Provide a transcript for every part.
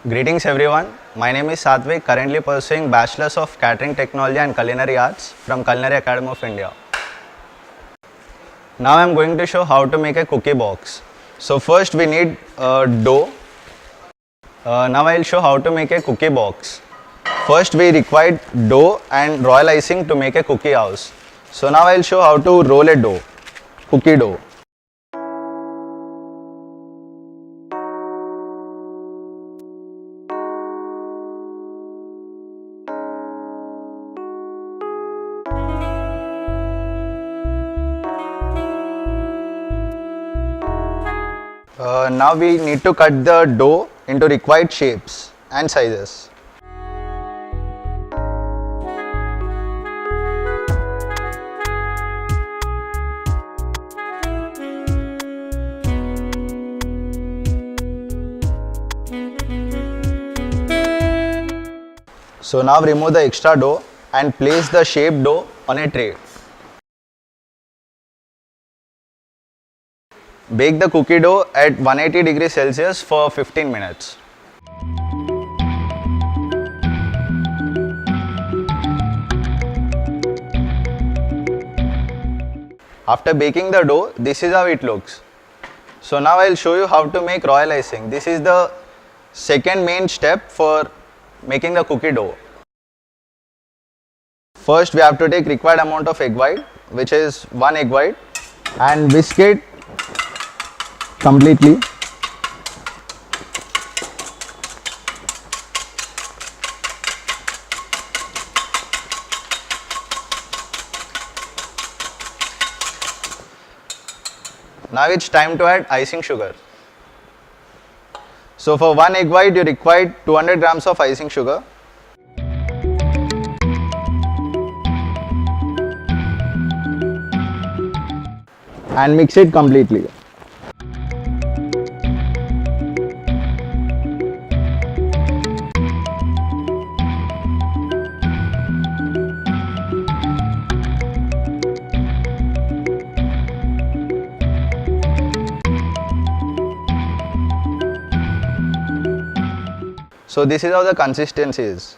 Greetings everyone, my name is Satvik, currently pursuing Bachelor's of Catering Technology and Culinary Arts from Culinary Academy of India. Now I am going to show how to make a cookie box. So first we need dough. Now I will show how to make a cookie box. First we require dough and royal icing to make a cookie house. So now I will show how to roll a dough, cookie dough. Now we need to cut the dough into required shapes and sizes. So now remove the extra dough and place the shaped dough on a tray. Bake the cookie dough at 180 degrees Celsius for 15 minutes. After baking the dough, this is how it looks. So now I will show you how to make royal icing. This is the second main step for making the cookie dough. First we have to take required amount of egg white, which is 1 egg white, and whisk it completely. Now it's time to add icing sugar. So for 1 egg white you require 200 grams of icing sugar. And mix it completely. So this is how the consistency is.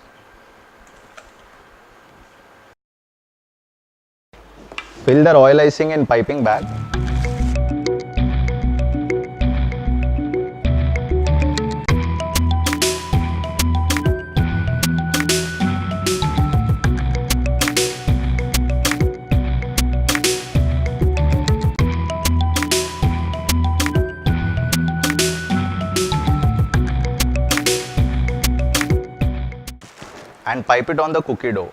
Fill the royal icing in piping bag. And pipe it on the cookie dough.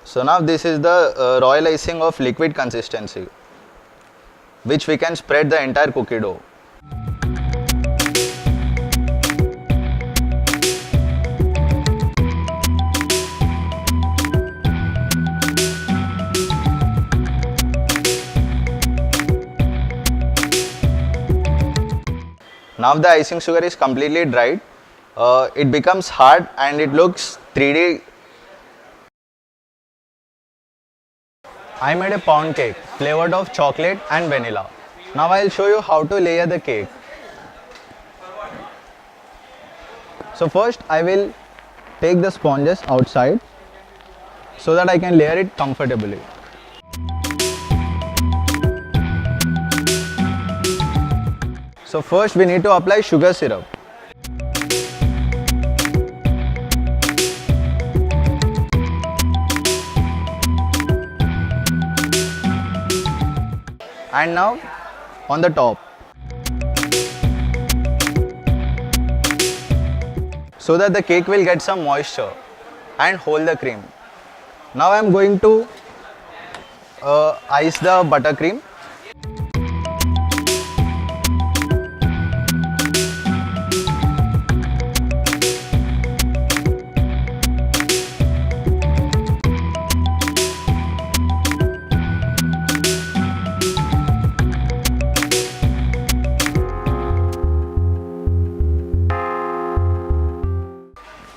So now this is the royal icing of liquid consistency, which we can spread the entire cookie dough. Now the icing sugar is completely dried. It becomes hard and it looks 3D. I made a pound cake flavored of chocolate and vanilla. Now I will show you how to layer the cake. So first I will take the sponges outside so that I can layer it comfortably. So first we need to apply sugar syrup. And now on the top. So that the cake will get some moisture and hold the cream. Now I am going to ice the buttercream.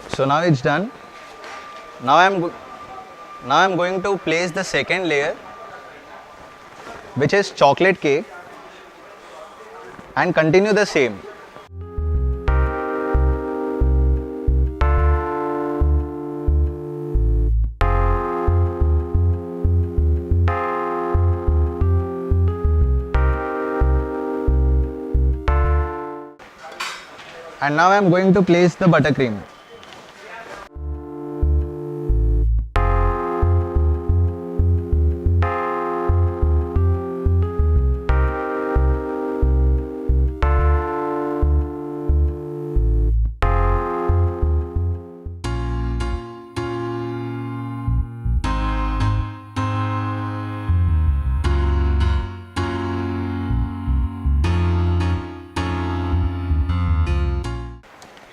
So now it's done. Now I'm going to place the second layer which is chocolate cake, and continue the same. And now I am going to place the buttercream.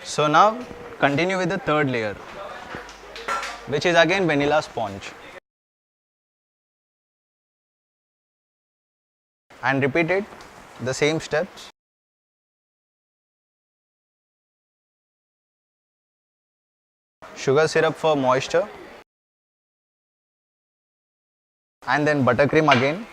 So now continue with the third layer, which is again vanilla sponge, and repeat it the same steps. Sugar syrup for moisture, and then buttercream again.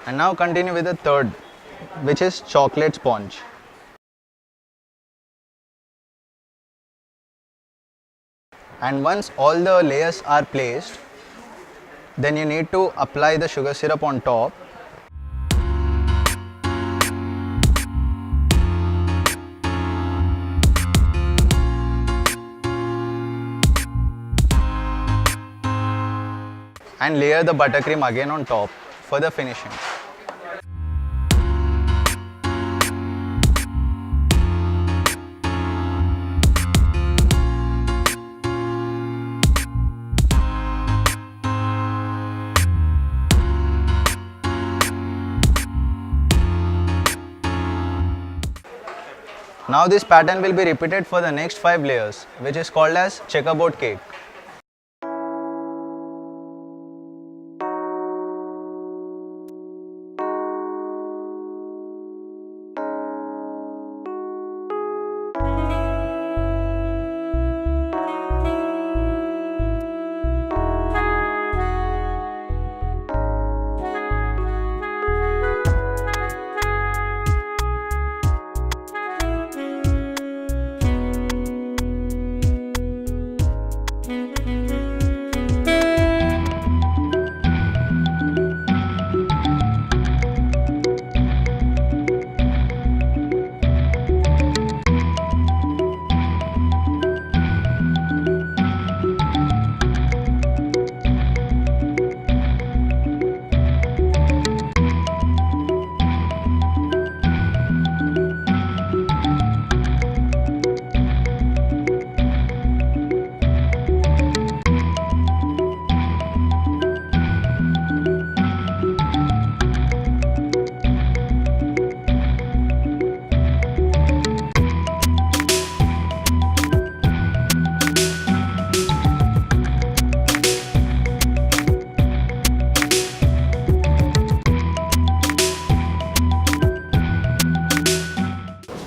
And now continue with the third, which is chocolate sponge. And once all the layers are placed, then you need to apply the sugar syrup on top. And layer the buttercream again on top for the finishing. Now this pattern will be repeated for the next 5 layers, which is called as checkerboard cake.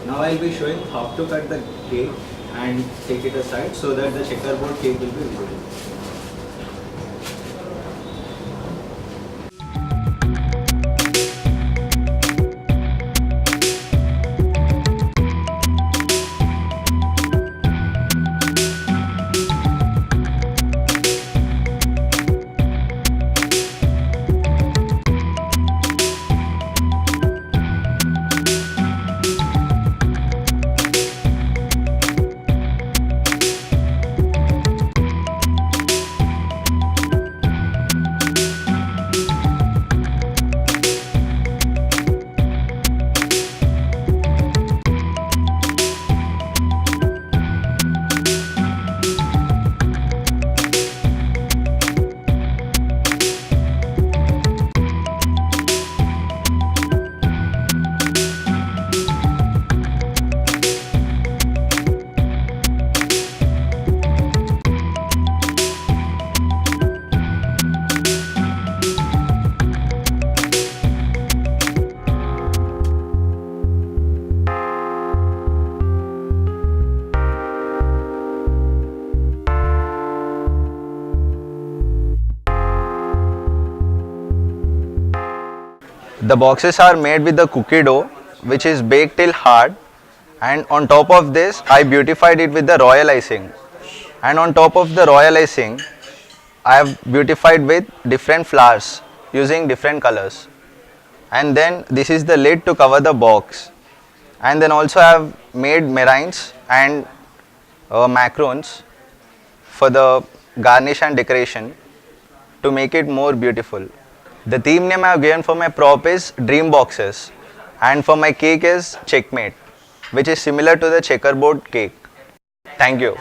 Now I will be showing how to cut the cake and take it aside so that the checkerboard cake will be visible. The boxes are made with the cookie dough which is baked till hard, and on top of this I beautified it with the royal icing, and on top of the royal icing I have beautified with different flowers using different colors. And then this is the lid to cover the box, and then also I have made meringues and macarons for the garnish and decoration to make it more beautiful. The theme name I have given for my prop is Dream Boxes, and for my cake is Checkmate, which is similar to the checkerboard cake. Thank you.